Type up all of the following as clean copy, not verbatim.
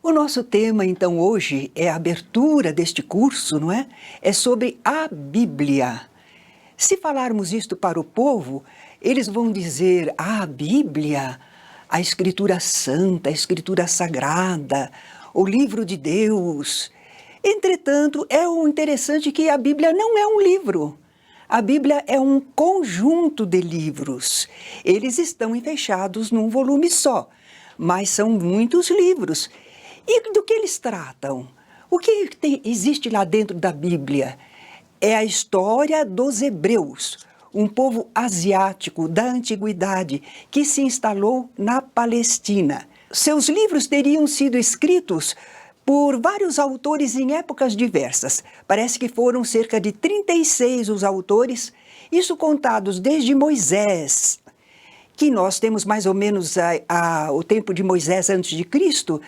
O nosso tema, então, hoje é a abertura deste curso, não é? É sobre a Bíblia. Se falarmos isto para o povo, eles vão dizer: a Bíblia, a Escritura Santa, a Escritura Sagrada, o livro de Deus. Entretanto, é interessante que a Bíblia não é um livro. A Bíblia é um conjunto de livros. Eles estão fechados num volume só, mas são muitos livros. E do que eles tratam? O que existe lá dentro da Bíblia? É a história dos hebreus, um povo asiático da antiguidade que se instalou na Palestina. Seus livros teriam sido escritos por vários autores em épocas diversas. Parece que foram cerca de 36 os autores, isso contados desde Moisés, que nós temos mais ou menos o tempo de Moisés antes de Cristo,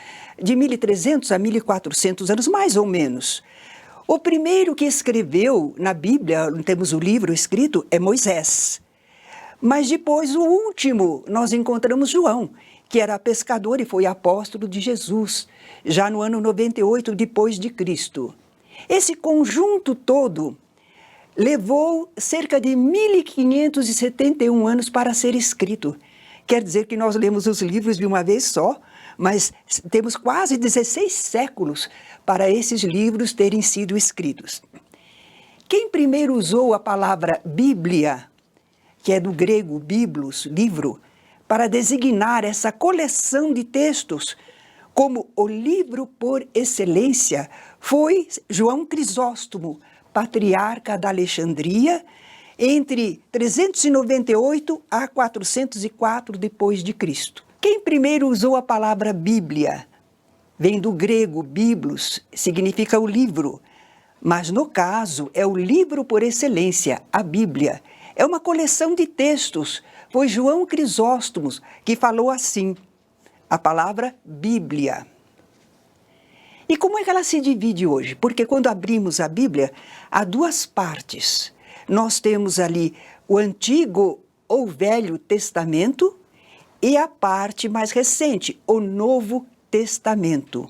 de 1300 a 1400 anos, mais ou menos. O primeiro que escreveu na Bíblia, temos o livro escrito, é Moisés. Mas depois, o último, nós encontramos João, que era pescador e foi apóstolo de Jesus, já no ano 98 depois de Cristo. Esse conjunto todo levou cerca de 1571 anos para ser escrito. Quer dizer que nós lemos os livros de uma vez só, mas temos quase 16 séculos para esses livros terem sido escritos. Quem primeiro usou a palavra Bíblia, que é do grego biblos, livro, para designar essa coleção de textos como o livro por excelência, foi João Crisóstomo, patriarca da Alexandria, entre 398 a 404 depois de Cristo. Quem primeiro usou a palavra Bíblia? Vem do grego biblos, significa o livro, mas no caso é o livro por excelência, a Bíblia. É uma coleção de textos. Foi João Crisóstomo que falou assim, a palavra Bíblia. E como é que ela se divide hoje? Porque quando abrimos a Bíblia, há duas partes. Nós temos ali o Antigo ou Velho Testamento e a parte mais recente, o Novo Testamento.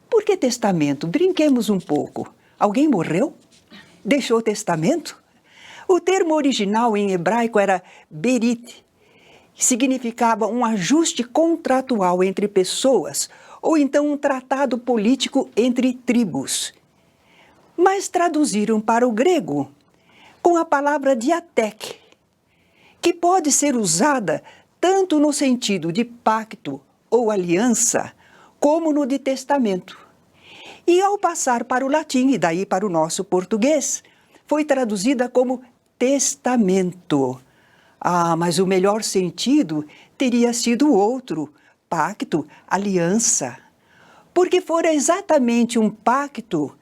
Por que testamento? Brinquemos um pouco. Alguém morreu? Deixou testamento? O termo original em hebraico era berit, que significava um ajuste contratual entre pessoas, ou então um tratado político entre tribos. Mas traduziram para o grego com a palavra diatek, que pode ser usada tanto no sentido de pacto ou aliança, como no de testamento. E ao passar para o latim, e daí para o nosso português, foi traduzida como testamento. Mas o melhor sentido teria sido outro, pacto, aliança. Porque fora exatamente um pacto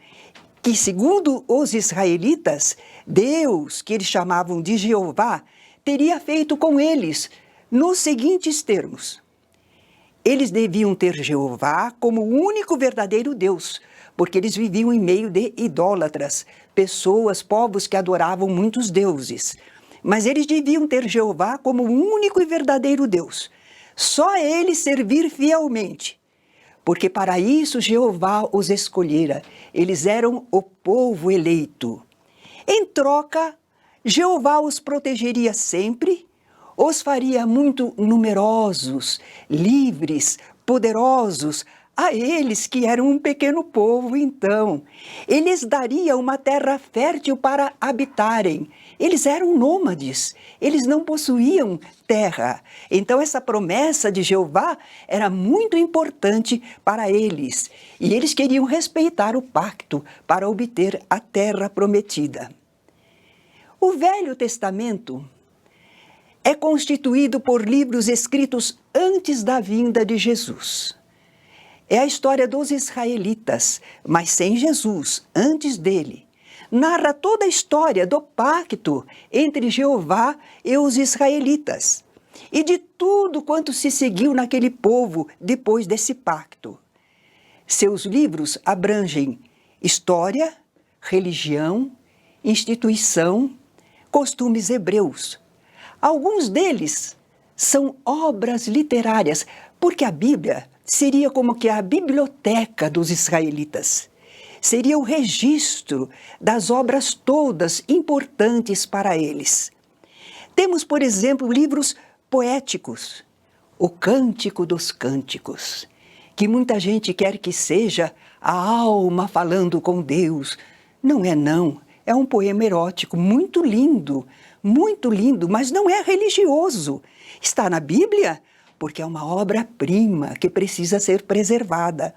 que, segundo os israelitas, Deus, que eles chamavam de Jeová, teria feito com eles nos seguintes termos. Eles deviam ter Jeová como o único verdadeiro Deus, porque eles viviam em meio de idólatras, pessoas, povos que adoravam muitos deuses. Mas eles deviam ter Jeová como o único e verdadeiro Deus. Só a ele servir fielmente, porque para isso Jeová os escolhera. Eles eram o povo eleito. Em troca, Jeová os protegeria sempre, os faria muito numerosos, livres, poderosos, a eles que eram um pequeno povo, então. Eles daria uma terra fértil para habitarem. Eles eram nômades, eles não possuíam terra. Então essa promessa de Jeová era muito importante para eles. E eles queriam respeitar o pacto para obter a terra prometida. O Velho Testamento é constituído por livros escritos antes da vinda de Jesus. É a história dos israelitas, mas sem Jesus, antes dele. Narra toda a história do pacto entre Jeová e os israelitas e de tudo quanto se seguiu naquele povo depois desse pacto. Seus livros abrangem história, religião, instituição, costumes hebreus. Alguns deles são obras literárias, porque a Bíblia, seria como que a biblioteca dos israelitas. Seria o registro das obras todas importantes para eles. Temos, por exemplo, livros poéticos, o Cântico dos Cânticos, que muita gente quer que seja a alma falando com Deus. Não é não, é um poema erótico muito lindo, mas não é religioso. Está na Bíblia porque é uma obra-prima que precisa ser preservada.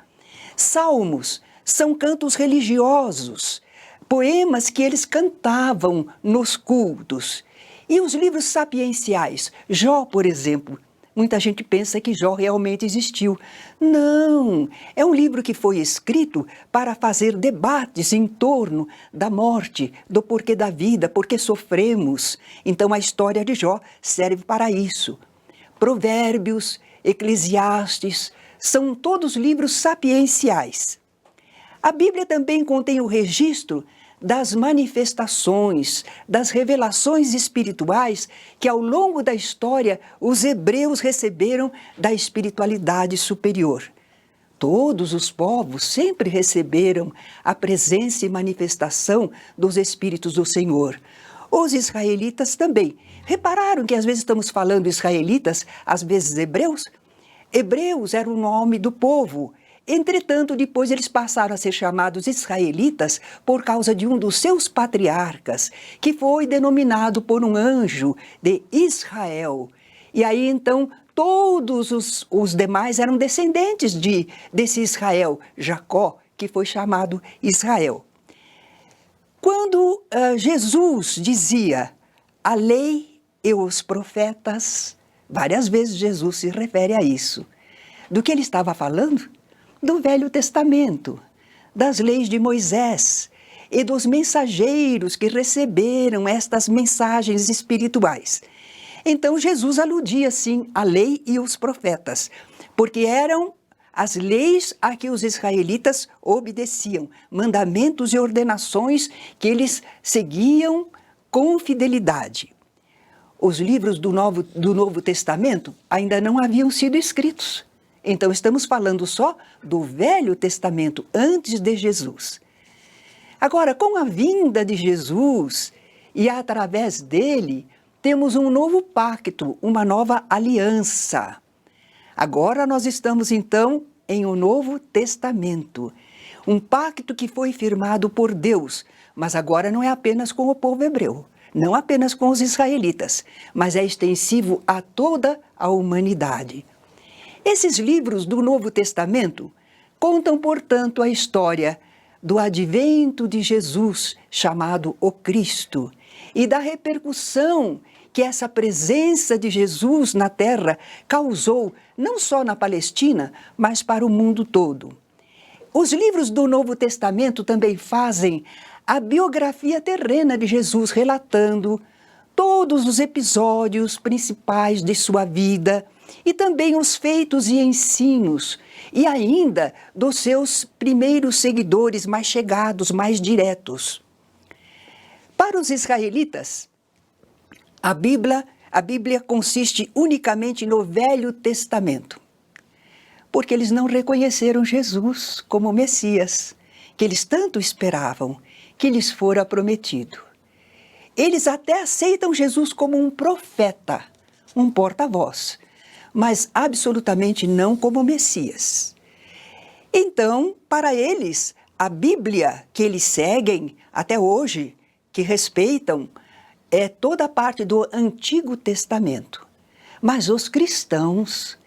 Salmos são cantos religiosos, poemas que eles cantavam nos cultos. E os livros sapienciais, Jó, por exemplo, muita gente pensa que Jó realmente existiu. Não, é um livro que foi escrito para fazer debates em torno da morte, do porquê da vida, porque sofremos. Então a história de Jó serve para isso. Provérbios, Eclesiastes, são todos livros sapienciais. A Bíblia também contém o registro das manifestações, das revelações espirituais que ao longo da história os hebreus receberam da espiritualidade superior. Todos os povos sempre receberam a presença e manifestação dos Espíritos do Senhor. Os israelitas também. Repararam que às vezes estamos falando israelitas, às vezes hebreus? Hebreus era o nome do povo. Entretanto, depois eles passaram a ser chamados israelitas por causa de um dos seus patriarcas, que foi denominado por um anjo de Israel. E aí, então, todos os demais eram descendentes desse Israel, Jacó, que foi chamado Israel. Quando Jesus dizia a lei e os profetas, várias vezes Jesus se refere a isso. Do que ele estava falando? Do Velho Testamento, das leis de Moisés e dos mensageiros que receberam estas mensagens espirituais. Então Jesus aludia, sim, à lei e os profetas, porque eram as leis a que os israelitas obedeciam, mandamentos e ordenações que eles seguiam com fidelidade. Os livros do Novo Testamento ainda não haviam sido escritos. Então, estamos falando só do Velho Testamento, antes de Jesus. Agora, com a vinda de Jesus e através dele, temos um novo pacto, uma nova aliança. Agora nós estamos, então, em um Novo Testamento. Um pacto que foi firmado por Deus, mas agora não é apenas com o povo hebreu, não apenas com os israelitas, mas é extensivo a toda a humanidade. Esses livros do Novo Testamento contam, portanto, a história do advento de Jesus, chamado o Cristo, e da repercussão que essa presença de Jesus na Terra causou, não só na Palestina, mas para o mundo todo. Os livros do Novo Testamento também fazem a biografia terrena de Jesus, relatando todos os episódios principais de sua vida, e também os feitos e ensinos, e ainda dos seus primeiros seguidores mais chegados, mais diretos. Para os israelitas, a Bíblia consiste unicamente no Velho Testamento, porque eles não reconheceram Jesus como Messias, que eles tanto esperavam, que lhes fora prometido. Eles até aceitam Jesus como um profeta, um porta-voz, mas absolutamente não como Messias. Então, para eles, a Bíblia que eles seguem até hoje, que respeitam, é toda a parte do Antigo Testamento. Mas os cristãos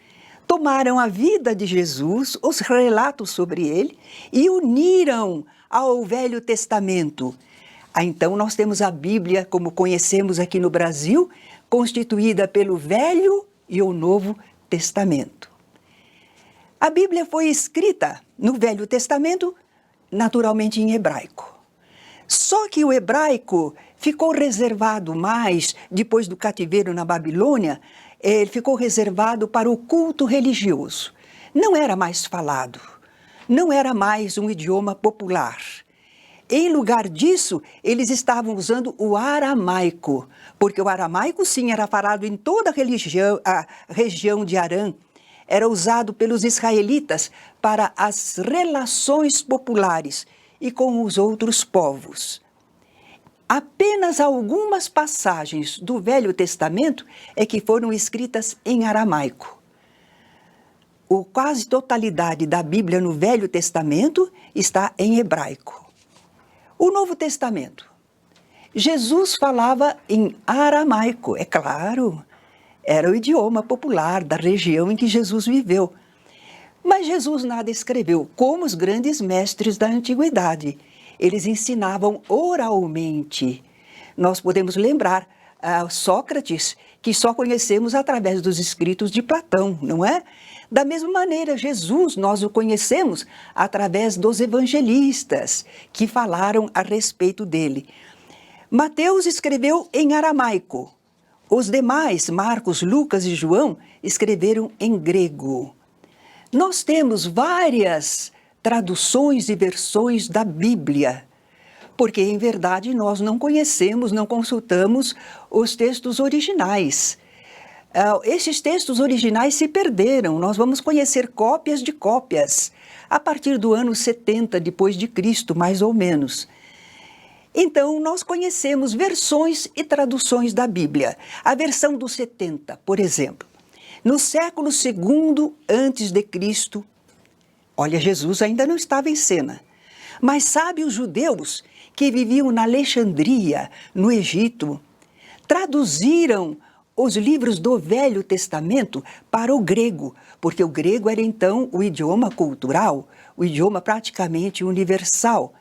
tomaram a vida de Jesus, os relatos sobre ele, e uniram ao Velho Testamento. Então, nós temos a Bíblia, como conhecemos aqui no Brasil, constituída pelo Velho e o Novo Testamento. A Bíblia foi escrita no Velho Testamento, naturalmente em hebraico. Só que o hebraico ficou reservado mais, depois do cativeiro na Babilônia, ele ficou reservado para o culto religioso. Não era mais falado, não era mais um idioma popular. Em lugar disso, eles estavam usando o aramaico, porque o aramaico, sim, era falado em toda a região de Arã. era usado pelos israelitas para as relações populares e com os outros povos. Apenas algumas passagens do Velho Testamento é que foram escritas em aramaico. A quase totalidade da Bíblia no Velho Testamento está em hebraico. O Novo Testamento. Jesus falava em aramaico, é claro. Era o idioma popular da região em que Jesus viveu. Mas Jesus nada escreveu, como os grandes mestres da antiguidade. Eles ensinavam oralmente. Nós podemos lembrar Sócrates, que só conhecemos através dos escritos de Platão, não é? Da mesma maneira, Jesus, nós o conhecemos através dos evangelistas, que falaram a respeito dele. Mateus escreveu em aramaico. Os demais, Marcos, Lucas e João, escreveram em grego. Nós temos várias traduções e versões da Bíblia, porque, em verdade, nós não conhecemos, não consultamos os textos originais. Esses textos originais se perderam, nós vamos conhecer cópias de cópias, a partir do ano 70 depois de Cristo, mais ou menos. Então, nós conhecemos versões e traduções da Bíblia. A versão do 70, por exemplo, no século II antes de Cristo, olha, Jesus ainda não estava em cena, mas sábios judeus que viviam na Alexandria, no Egito, traduziram os livros do Velho Testamento para o grego, porque o grego era então o idioma cultural, o idioma praticamente universal.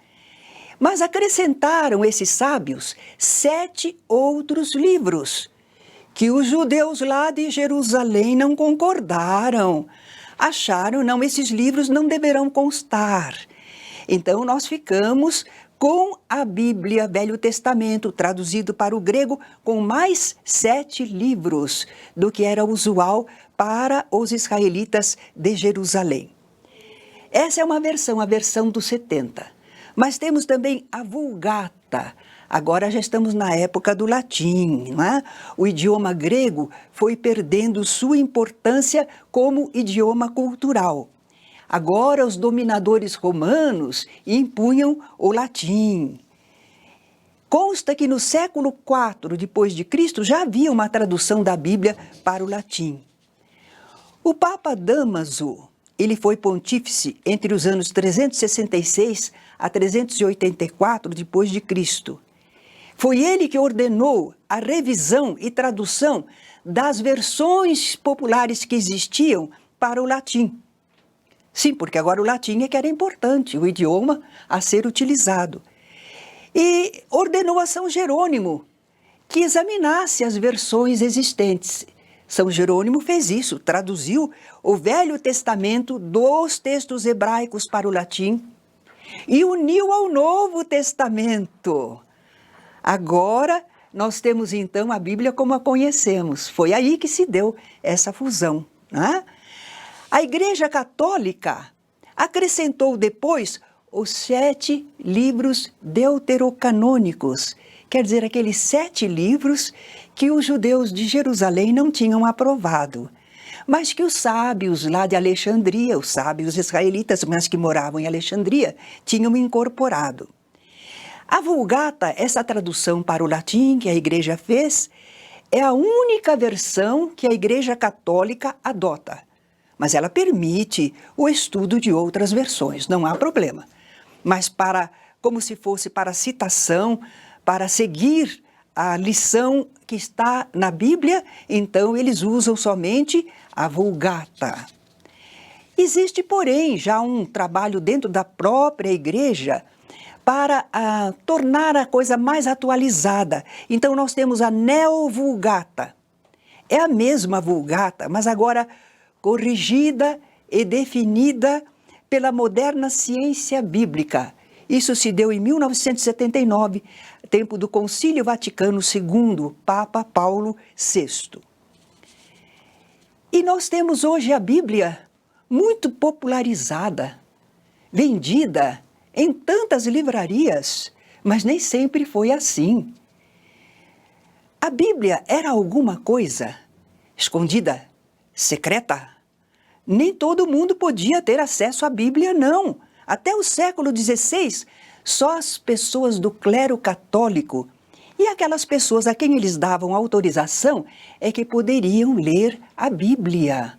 Mas acrescentaram esses sábios 7 outros livros, que os judeus lá de Jerusalém não concordaram. Acharam, não, esses livros não deverão constar. Então nós ficamos com a Bíblia, Velho Testamento, traduzido para o grego, com mais 7 livros do que era usual para os israelitas de Jerusalém. Essa é uma versão, a versão dos 70. Mas temos também a Vulgata. Agora já estamos na época do latim, não é? O idioma grego foi perdendo sua importância como idioma cultural. Agora os dominadores romanos impunham o latim. Consta que no século IV depois de Cristo já havia uma tradução da Bíblia para o latim. O Papa Dámaso, ele foi pontífice entre os anos 366 a 384 depois de Cristo. Foi ele que ordenou a revisão e tradução das versões populares que existiam para o latim. Sim, porque agora o latim é que era importante, o idioma a ser utilizado. E ordenou a São Jerônimo que examinasse as versões existentes. São Jerônimo fez isso, traduziu o Velho Testamento dos textos hebraicos para o latim e uniu ao Novo Testamento. Agora nós temos então a Bíblia como a conhecemos. Foi aí que se deu essa fusão, né? A Igreja Católica acrescentou depois os 7 livros deuterocanônicos, quer dizer, aqueles 7 livros que os judeus de Jerusalém não tinham aprovado, mas que os sábios lá de Alexandria, os sábios israelitas, mas que moravam em Alexandria, tinham incorporado. A Vulgata, essa tradução para o latim que a Igreja fez, é a única versão que a Igreja Católica adota. Mas ela permite o estudo de outras versões, não há problema. Mas como se fosse para citação, para seguir a lição que está na Bíblia, então eles usam somente a Vulgata. Existe, porém, já um trabalho dentro da própria Igreja para tornar a coisa mais atualizada. Então nós temos a Neovulgata. É a mesma Vulgata, mas agora corrigida e definida pela moderna ciência bíblica. Isso se deu em 1979, tempo do Concílio Vaticano II, Papa Paulo VI. E nós temos hoje a Bíblia muito popularizada, vendida em tantas livrarias, mas nem sempre foi assim. A Bíblia era alguma coisa escondida, secreta? Nem todo mundo podia ter acesso à Bíblia, não. Até o século XVI, só as pessoas do clero católico e aquelas pessoas a quem eles davam autorização é que poderiam ler a Bíblia.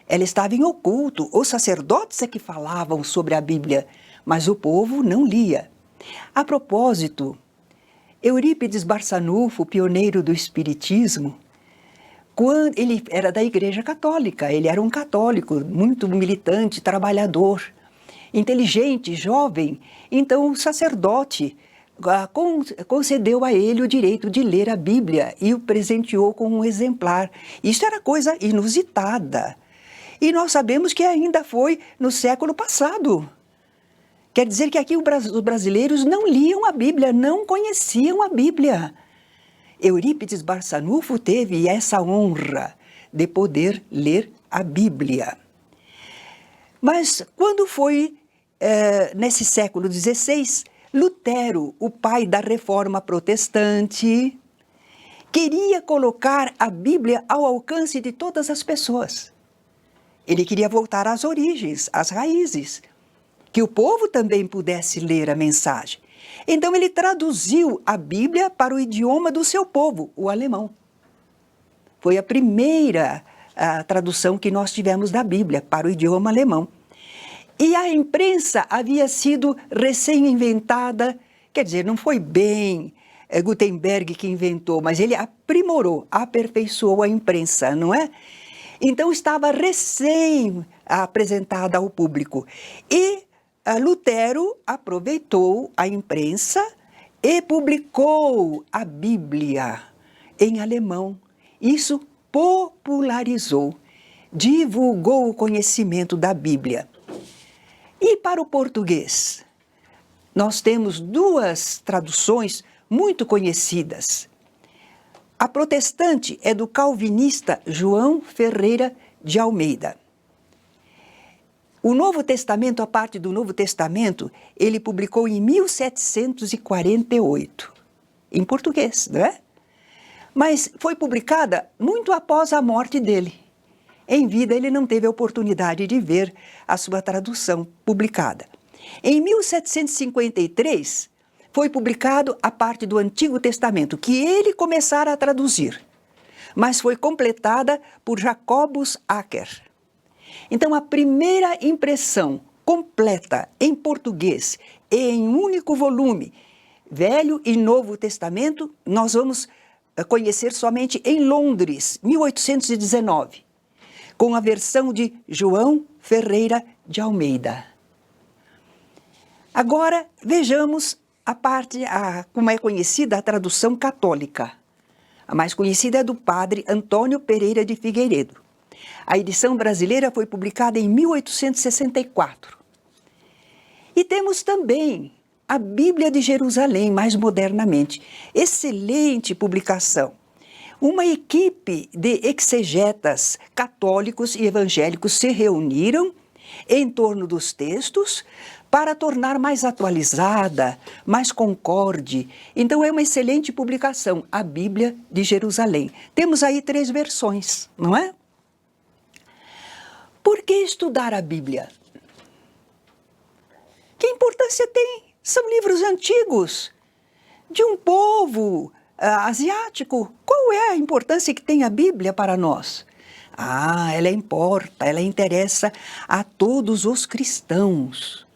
Ela estava em oculto, os sacerdotes é que falavam sobre a Bíblia, mas o povo não lia. A propósito, Eurípides Barçanufo, pioneiro do Espiritismo, quando ele era da Igreja Católica, ele era um católico, muito militante, trabalhador, inteligente, jovem. Então o sacerdote concedeu a ele o direito de ler a Bíblia e o presenteou com um exemplar. Isso era coisa inusitada. E nós sabemos que ainda foi no século passado. Quer dizer que aqui os brasileiros não liam a Bíblia, não conheciam a Bíblia. Eurípides Barçanufo teve essa honra de poder ler a Bíblia. Mas quando foi nesse século XVI, Lutero, o pai da Reforma Protestante, queria colocar a Bíblia ao alcance de todas as pessoas. Ele queria voltar às origens, às raízes, que o povo também pudesse ler a mensagem. Então ele traduziu a Bíblia para o idioma do seu povo, o alemão. Foi a primeira tradução que nós tivemos da Bíblia para o idioma alemão. E a imprensa havia sido recém-inventada, quer dizer, não foi bem Gutenberg que inventou, mas ele aprimorou, aperfeiçoou a imprensa, não é? Então estava recém-apresentada ao público. E Lutero aproveitou a imprensa e publicou a Bíblia em alemão. Isso popularizou, divulgou o conhecimento da Bíblia. E para o português, nós temos duas traduções muito conhecidas. A protestante é do calvinista João Ferreira de Almeida. O Novo Testamento, a parte do Novo Testamento, ele publicou em 1748, em português, não é? Mas foi publicada muito após a morte dele. Em vida, ele não teve a oportunidade de ver a sua tradução publicada. Em 1753, foi publicado a parte do Antigo Testamento, que ele começara a traduzir, mas foi completada por Jacobus Acker. Então, a primeira impressão completa em português e em um único volume, Velho e Novo Testamento, nós vamos conhecer somente em Londres, 1819, com a versão de João Ferreira de Almeida. Agora, vejamos como é conhecida a tradução católica. A mais conhecida é do padre Antônio Pereira de Figueiredo. A edição brasileira foi publicada em 1864. E temos também a Bíblia de Jerusalém, mais modernamente. Excelente publicação. Uma equipe de exegetas católicos e evangélicos se reuniram em torno dos textos para tornar mais atualizada, mais concorde. Então é uma excelente publicação, a Bíblia de Jerusalém. Temos aí 3 versões, não é? Por que estudar a Bíblia? Que importância tem? São livros antigos, de um povo asiático. Qual é a importância que tem a Bíblia para nós? Ela importa, ela interessa a todos os cristãos.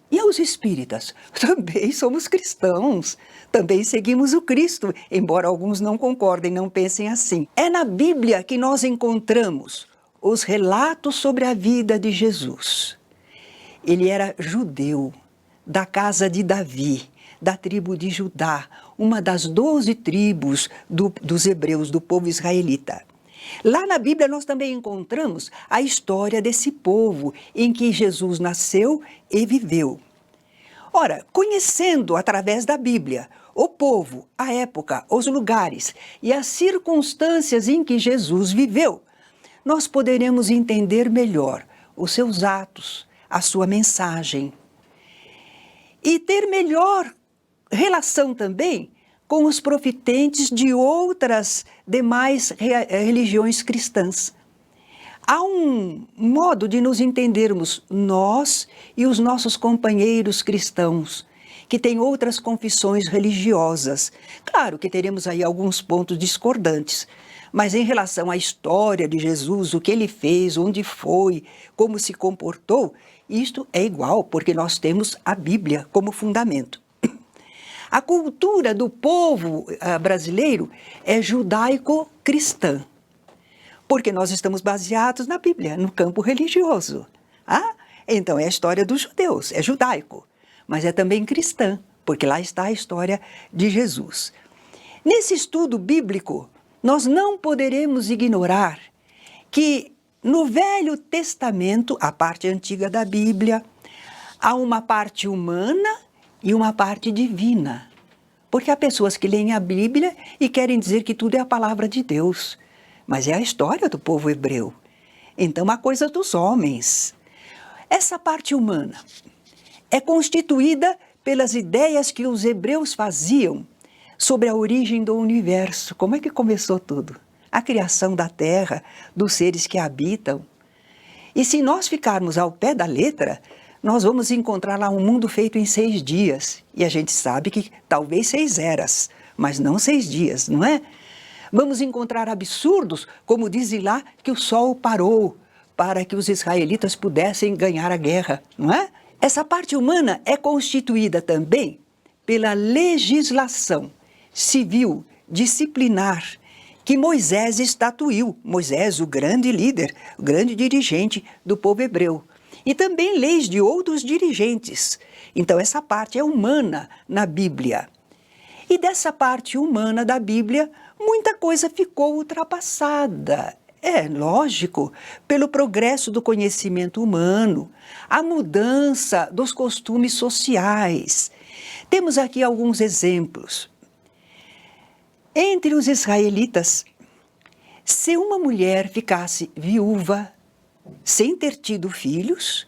E aos espíritas? Também somos cristãos, também seguimos o Cristo, embora alguns não concordem, não pensem assim. É na Bíblia que nós encontramos os relatos sobre a vida de Jesus. Ele era judeu, da casa de Davi, da tribo de Judá, uma das 12 tribos dos hebreus, do povo israelita. Lá na Bíblia nós também encontramos a história desse povo em que Jesus nasceu e viveu. Ora, conhecendo através da Bíblia o povo, a época, os lugares e as circunstâncias em que Jesus viveu, nós poderemos entender melhor os seus atos, a sua mensagem. E ter melhor relação também com os profetentes de outras demais religiões cristãs. Há um modo de nos entendermos, nós e os nossos companheiros cristãos, que têm outras confissões religiosas. Claro que teremos aí alguns pontos discordantes, mas em relação à história de Jesus, o que ele fez, onde foi, como se comportou, isto é igual, porque nós temos a Bíblia como fundamento. A cultura do povo brasileiro é judaico-cristã, porque nós estamos baseados na Bíblia, no campo religioso. Então é a história dos judeus, é judaico, mas é também cristã, porque lá está a história de Jesus. Nesse estudo bíblico, nós não poderemos ignorar que no Velho Testamento, a parte antiga da Bíblia, há uma parte humana e uma parte divina. Porque há pessoas que leem a Bíblia e querem dizer que tudo é a palavra de Deus. Mas é a história do povo hebreu. Então, há coisa dos homens. Essa parte humana é constituída pelas ideias que os hebreus faziam sobre a origem do universo. Como é que começou tudo? A criação da terra, dos seres que a habitam. E se nós ficarmos ao pé da letra, nós vamos encontrar lá um mundo feito em 6 dias. E a gente sabe que talvez 6 eras, mas não 6 dias, não é? Vamos encontrar absurdos, como dizem lá que o sol parou para que os israelitas pudessem ganhar a guerra, não é? Essa parte humana é constituída também pela legislação civil, disciplinar, que Moisés estatuiu. Moisés, o grande líder, o grande dirigente do povo hebreu. E também leis de outros dirigentes. Então, essa parte é humana na Bíblia. E dessa parte humana da Bíblia, muita coisa ficou ultrapassada. É lógico, pelo progresso do conhecimento humano, a mudança dos costumes sociais. Temos aqui alguns exemplos. Entre os israelitas, se uma mulher ficasse viúva, sem ter tido filhos,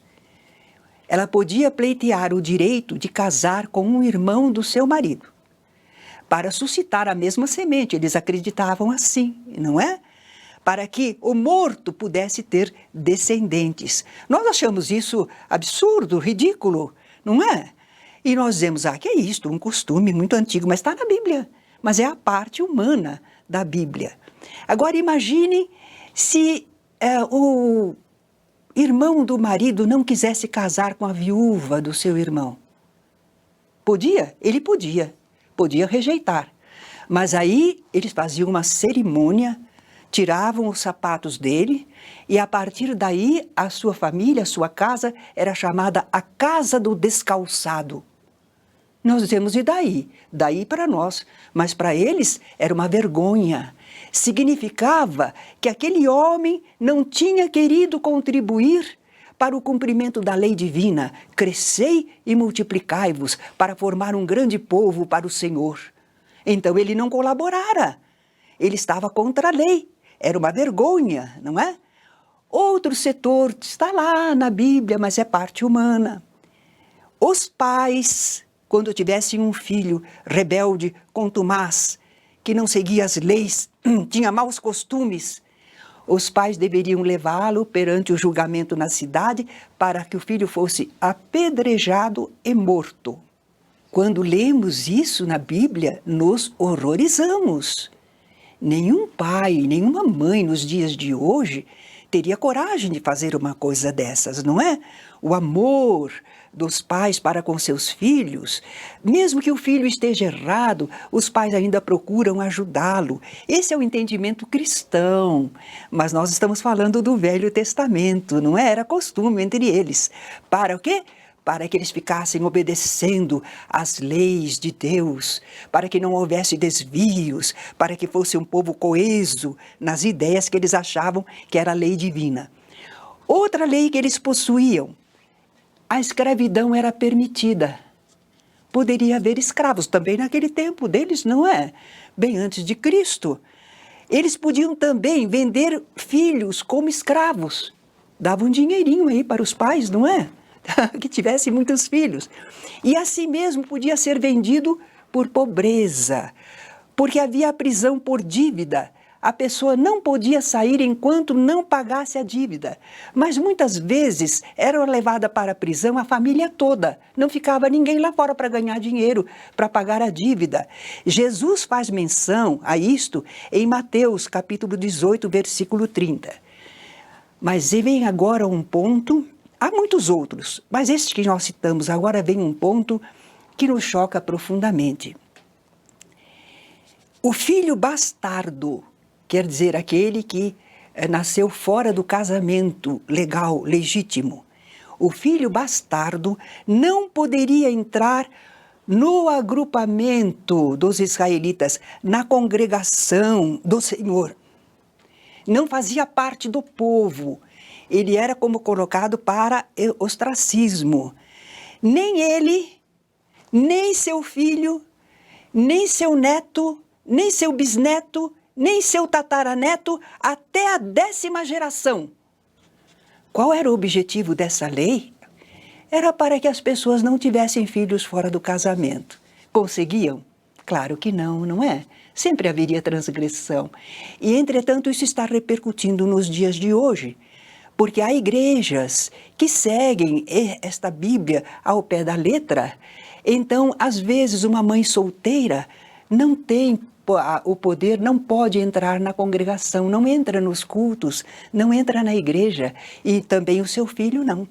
ela podia pleitear o direito de casar com um irmão do seu marido, para suscitar a mesma semente. Eles acreditavam assim, não é? Para que o morto pudesse ter descendentes. Nós achamos isso absurdo, ridículo, não é? E nós dizemos, que é isto, um costume muito antigo, mas está na Bíblia. Mas é a parte humana da Bíblia. Agora imagine se o irmão do marido não quisesse casar com a viúva do seu irmão. Podia? Ele podia. Podia rejeitar. Mas aí eles faziam uma cerimônia, tiravam os sapatos dele e a partir daí a sua família, a sua casa era chamada a casa do descalçado. Nós dizemos, e daí? Daí para nós, mas para eles era uma vergonha. Significava que aquele homem não tinha querido contribuir para o cumprimento da lei divina. Crescei e multiplicai-vos para formar um grande povo para o Senhor. Então ele não colaborara. Ele estava contra a lei. Era uma vergonha, não é? Outro setor está lá na Bíblia, mas é parte humana. Os pais, quando tivessem um filho rebelde, contumaz, que não seguia as leis, tinha maus costumes, os pais deveriam levá-lo perante o julgamento na cidade para que o filho fosse apedrejado e morto. Quando lemos isso na Bíblia, nos horrorizamos. Nenhum pai, nenhuma mãe nos dias de hoje teria coragem de fazer uma coisa dessas, não é? O amor dos pais para com seus filhos, mesmo que o filho esteja errado, os pais ainda procuram ajudá-lo. Esse é o entendimento cristão, mas nós estamos falando do Velho Testamento, não é? Era costume entre eles. Para o quê? Para que eles ficassem obedecendo às leis de Deus, para que não houvesse desvios, para que fosse um povo coeso nas ideias que eles achavam que era a lei divina. Outra lei que eles possuíam, a escravidão era permitida. Poderia haver escravos também naquele tempo deles, não é? Bem antes de Cristo. Eles podiam também vender filhos como escravos. Davam um dinheirinho aí para os pais, não é? Que tivesse muitos filhos. E assim mesmo podia ser vendido por pobreza, porque havia a prisão por dívida. a pessoa não podia sair enquanto não pagasse a dívida. Mas muitas vezes era levada para a prisão a família toda. Não ficava ninguém lá fora para ganhar dinheiro, para pagar a dívida. Jesus faz menção a isto em Mateus, capítulo 18, versículo 30. Mas vem agora um ponto, há muitos outros, mas este que nós citamos agora vem um ponto que nos choca profundamente. O filho bastardo, quer dizer, aquele que nasceu fora do casamento legal, legítimo. O filho bastardo não poderia entrar no agrupamento dos israelitas, na congregação do Senhor. Não fazia parte do povo. Ele era como colocado para ostracismo. Nem ele, nem seu filho, nem seu neto, nem seu bisneto, nem seu tataraneto, até a 10ª geração. Qual era o objetivo dessa lei? Era para que as pessoas não tivessem filhos fora do casamento. Conseguiam? Claro que não, não é? Sempre haveria transgressão. E, entretanto, isso está repercutindo nos dias de hoje, porque há igrejas que seguem esta Bíblia ao pé da letra. Então, às vezes, uma mãe solteira não tem o poder, não pode entrar na congregação, não entra nos cultos, não entra na igreja, e também o seu filho não,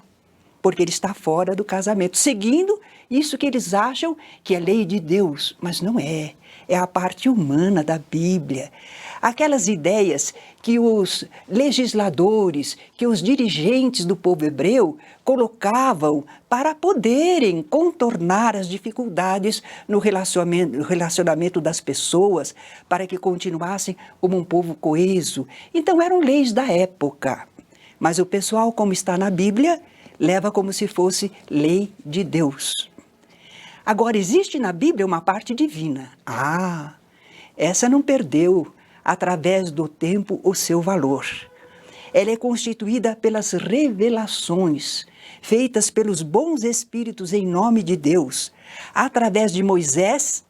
porque ele está fora do casamento, seguindo isso que eles acham que é lei de Deus, mas não é. É a parte humana da Bíblia. Aquelas ideias que os legisladores, que os dirigentes do povo hebreu colocavam para poderem contornar as dificuldades no relacionamento das pessoas, para que continuassem como um povo coeso. Então eram leis da época. Mas o pessoal, como está na Bíblia, leva como se fosse lei de Deus. Agora, existe na Bíblia uma parte divina. Essa não perdeu, através do tempo, o seu valor. Ela é constituída pelas revelações, feitas pelos bons espíritos em nome de Deus, através de Moisés,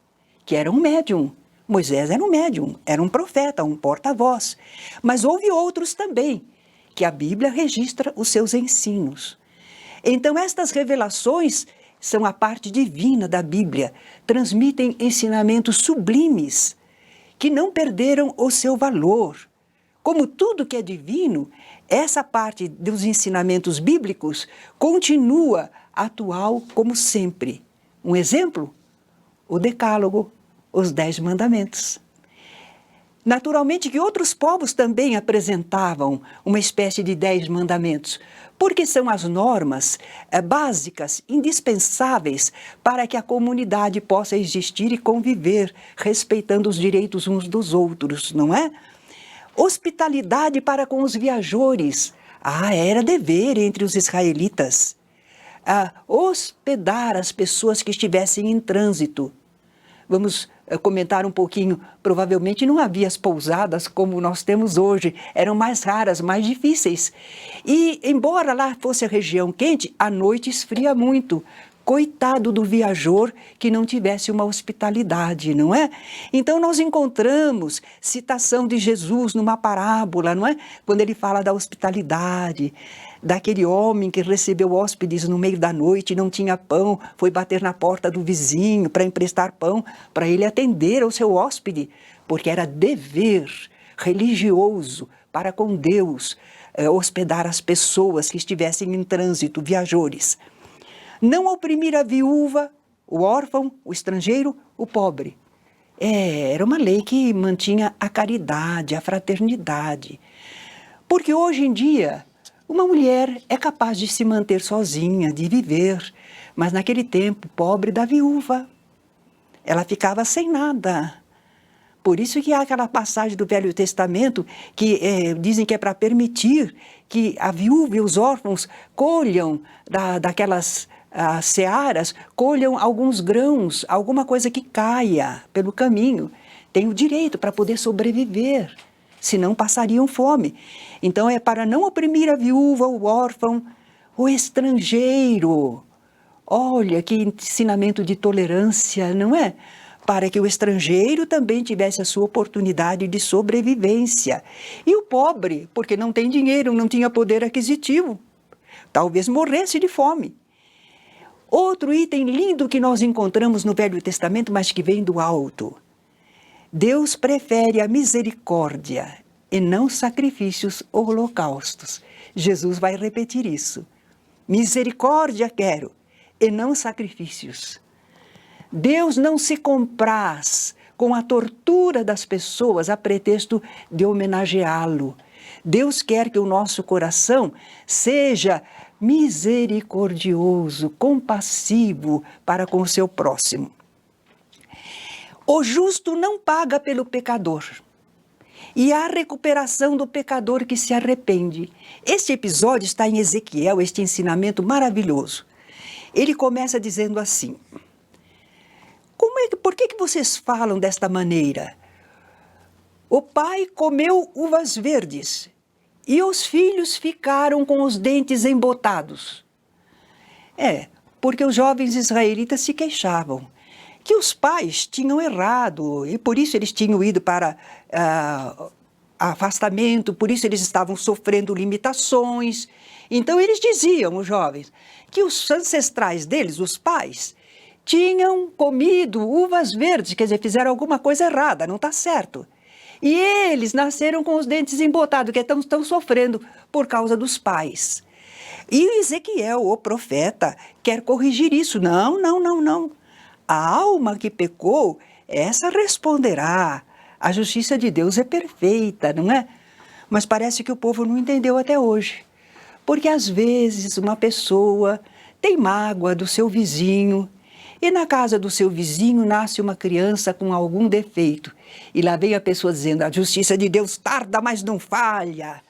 que era um médium. Moisés era um médium, era um profeta, um porta-voz. Mas houve outros também, que a Bíblia registra os seus ensinos. Então, estas revelações são a parte divina da Bíblia, transmitem ensinamentos sublimes, que não perderam o seu valor. Como tudo que é divino, essa parte dos ensinamentos bíblicos continua atual como sempre. Um exemplo? O Decálogo, os 10 mandamentos. Naturalmente que outros povos também apresentavam uma espécie de 10 mandamentos, porque são as normas básicas, indispensáveis para que a comunidade possa existir e conviver, respeitando os direitos uns dos outros, não é? Hospitalidade para com os viajores. Era dever entre os israelitas. Hospedar as pessoas que estivessem em trânsito. Vamos comentar um pouquinho, provavelmente não havia as pousadas como nós temos hoje, eram mais raras, mais difíceis. E, embora lá fosse a região quente, à noite esfria muito. Coitado do viajor que não tivesse uma hospitalidade, não é? Então nós encontramos citação de Jesus numa parábola, não é? Quando ele fala da hospitalidade, daquele homem que recebeu hóspedes no meio da noite e não tinha pão, foi bater na porta do vizinho para emprestar pão, para ele atender ao seu hóspede, porque era dever religioso para com Deus hospedar as pessoas que estivessem em trânsito, viajores. Não oprimir a viúva, o órfão, o estrangeiro, o pobre. Era uma lei que mantinha a caridade, a fraternidade. Porque hoje em dia, uma mulher é capaz de se manter sozinha, de viver, mas naquele tempo, pobre da viúva, ela ficava sem nada. Por isso que há aquela passagem do Velho Testamento que dizem que é para permitir que a viúva e os órfãos colham daquelas searas, colham alguns grãos, alguma coisa que caia pelo caminho. Tem o direito para poder sobreviver, senão passariam fome. Então é para não oprimir a viúva, o órfão, o estrangeiro. Olha que ensinamento de tolerância, não é? para que o estrangeiro também tivesse a sua oportunidade de sobrevivência. E o pobre, porque não tem dinheiro, não tinha poder aquisitivo, talvez morresse de fome. Outro item lindo que nós encontramos no Velho Testamento, mas que vem do alto. Deus prefere a misericórdia e não sacrifícios ou holocaustos. Jesus vai repetir isso. Misericórdia quero e não sacrifícios. Deus não se compraz com a tortura das pessoas a pretexto de homenageá-lo. Deus quer que o nosso coração seja misericordioso, compassivo para com o seu próximo. O justo não paga pelo pecador. E há recuperação do pecador que se arrepende. Este episódio está em Ezequiel, este ensinamento maravilhoso. Ele começa dizendo assim: por que vocês falam desta maneira? O pai comeu uvas verdes e os filhos ficaram com os dentes embotados. Porque os jovens israelitas se queixavam que os pais tinham errado e por isso eles tinham ido para afastamento, por isso eles estavam sofrendo limitações. Então eles diziam, os jovens, que os ancestrais deles, os pais, tinham comido uvas verdes, quer dizer, fizeram alguma coisa errada, não está certo. E eles nasceram com os dentes embotados, que estão sofrendo por causa dos pais. E Ezequiel, o profeta, quer corrigir isso. Não. A alma que pecou, essa responderá. A justiça de Deus é perfeita, não é? Mas parece que o povo não entendeu até hoje. Porque às vezes uma pessoa tem mágoa do seu vizinho, e na casa do seu vizinho nasce uma criança com algum defeito. E lá vem a pessoa dizendo, a justiça de Deus tarda, mas não falha.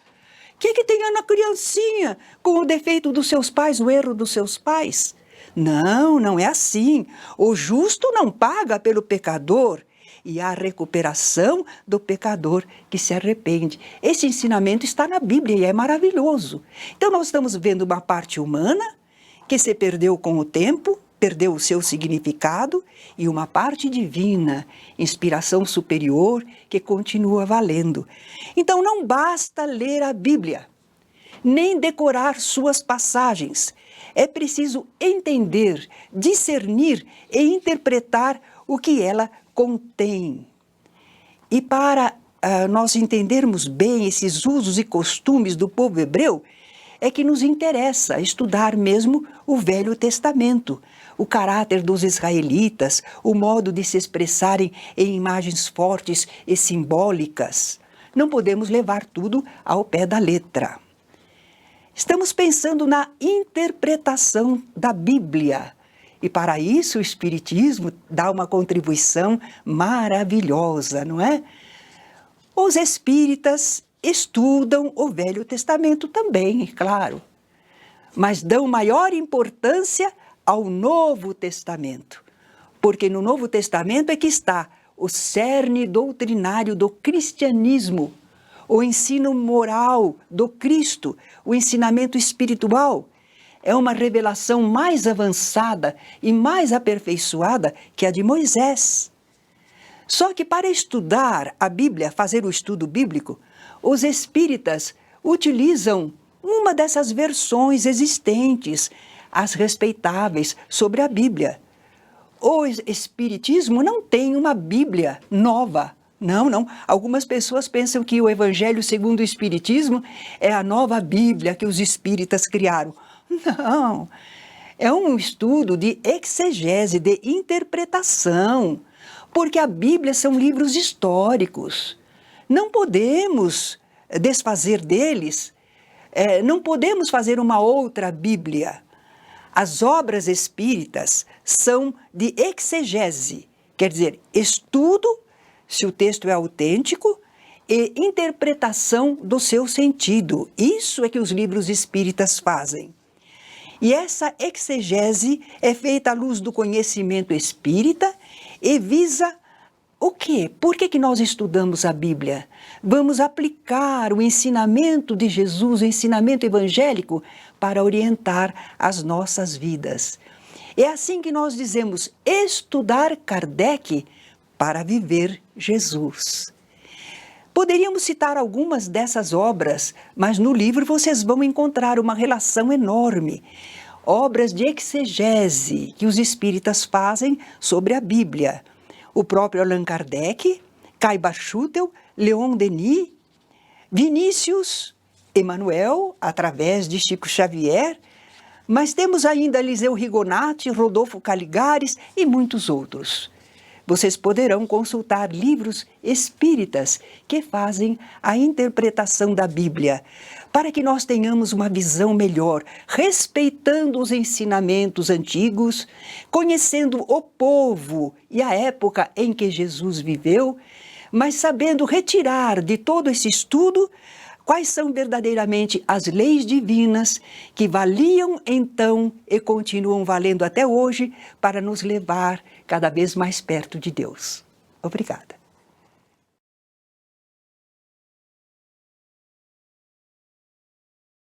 O que tem na criancinha com o defeito dos seus pais, o erro dos seus pais? Não é assim. O justo não paga pelo pecador e há a recuperação do pecador que se arrepende. Esse ensinamento está na Bíblia e é maravilhoso. Então nós estamos vendo uma parte humana que se perdeu com o tempo, perdeu o seu significado, e uma parte divina, inspiração superior, que continua valendo. Então não basta ler a Bíblia, nem decorar suas passagens. É preciso entender, discernir e interpretar o que ela contém. E para nós entendermos bem esses usos e costumes do povo hebreu, é que nos interessa estudar mesmo o Velho Testamento, o caráter dos israelitas, o modo de se expressarem em imagens fortes e simbólicas. Não podemos levar tudo ao pé da letra. Estamos pensando na interpretação da Bíblia. E para isso o Espiritismo dá uma contribuição maravilhosa, não é? Os espíritas estudam o Velho Testamento também, claro. Mas dão maior importância ao Novo Testamento. Porque no Novo Testamento é que está o cerne doutrinário do cristianismo, o ensino moral do Cristo, o ensinamento espiritual. É uma revelação mais avançada e mais aperfeiçoada que a de Moisés. Só que para estudar a Bíblia, fazer o estudo bíblico, os espíritas utilizam uma dessas versões existentes, as respeitáveis, sobre a Bíblia. O Espiritismo não tem uma Bíblia nova. Não. Algumas pessoas pensam que o Evangelho segundo o Espiritismo é a nova Bíblia que os espíritas criaram. Não. É um estudo de exegese, de interpretação, porque a Bíblia são livros históricos. Não podemos desfazer deles, não podemos fazer uma outra Bíblia. As obras espíritas são de exegese, quer dizer, estudo, se o texto é autêntico, e interpretação do seu sentido. Isso é que os livros espíritas fazem. E essa exegese é feita à luz do conhecimento espírita e visa o quê? Por que nós estudamos a Bíblia? Vamos aplicar o ensinamento de Jesus, o ensinamento evangélico, para orientar as nossas vidas. É assim que nós dizemos estudar Kardec, para viver Jesus. Poderíamos citar algumas dessas obras, mas no livro vocês vão encontrar uma relação enorme. Obras de exegese que os espíritas fazem sobre a Bíblia. O próprio Allan Kardec, Caiba Schutel, Leon Denis, Vinícius Emanuel, através de Chico Xavier, mas temos ainda Eliseu Rigonati, Rodolfo Caligares e muitos outros. Vocês poderão consultar livros espíritas que fazem a interpretação da Bíblia, para que nós tenhamos uma visão melhor, respeitando os ensinamentos antigos, conhecendo o povo e a época em que Jesus viveu, mas sabendo retirar de todo esse estudo quais são verdadeiramente as leis divinas que valiam então e continuam valendo até hoje para nos levar cada vez mais perto de Deus. Obrigada.